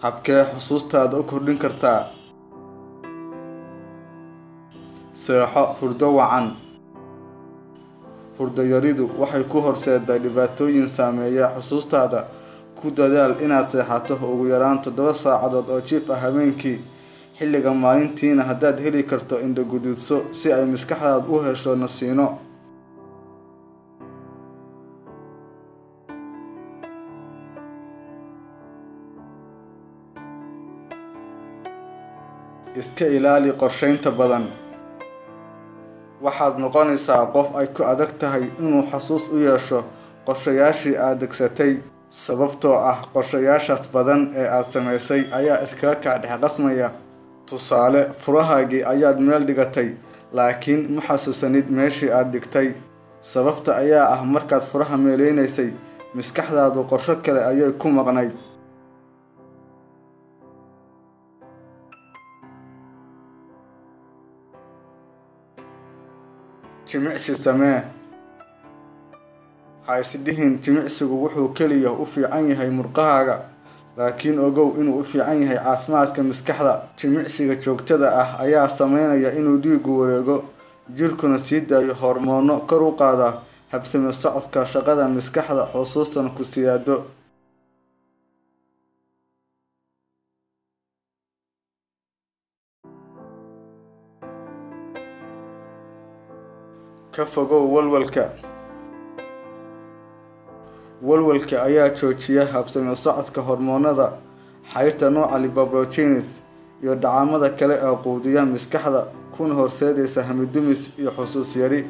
habkee xusuustaada u kordhin kartaa? Seexo hurdo wacan. Hurdo yaridu waxay ku horseedaa dhibaatooyin saameeya xusuustaada. Ku dadaal inaad seexato ugu yaraan 7 saacadood oo jiif ah habeenkii. Xilliga maalintiina haddaad heli karto indho guduudso si ay maskaxdaadu u hesho nasiino. Iska ilaali qorsheynta badan. Waxaad noqonaysaa qof ay ku adag tahay inuu xasuus u yeesho qorshayaashii aad degsatay, sababtoo ah qorshayaashaas badan ee aad samaysay ayaa iskaga kaa dhex qasmaya. Tusaale, furahaagii ayaad meel dhigatay, laakiin ma xasuusanid meeshii aad dhigtay. Sababta ayaa ah markaad furaha meeleynaysay, maskaxdaadu qorshe kale ayay ku maqnayd. Jimicsi samee. Ha isdhihin jimicsigu wuxuu kaliya u fiican yahay murqahaaga, laakiin ogow inuu u fiican yahay caafimaadka maskaxda. Jimicsiga joogtada ah ayaa sameynaya inuu dhiiggu wareego, jirkuna sii daayo hormoono kor u qaada habsami socodka shaqada maskaxda, xusuustana ku siyaado. Ka fogow walwalka. Walwalka ayaa joojiya habsami socodka hormoonada, xayrta nooca lipoproteins iyo dhacamada kale ee quudiya maskaxda, kuna horseedaysa hamidumis iyo xusuus yari.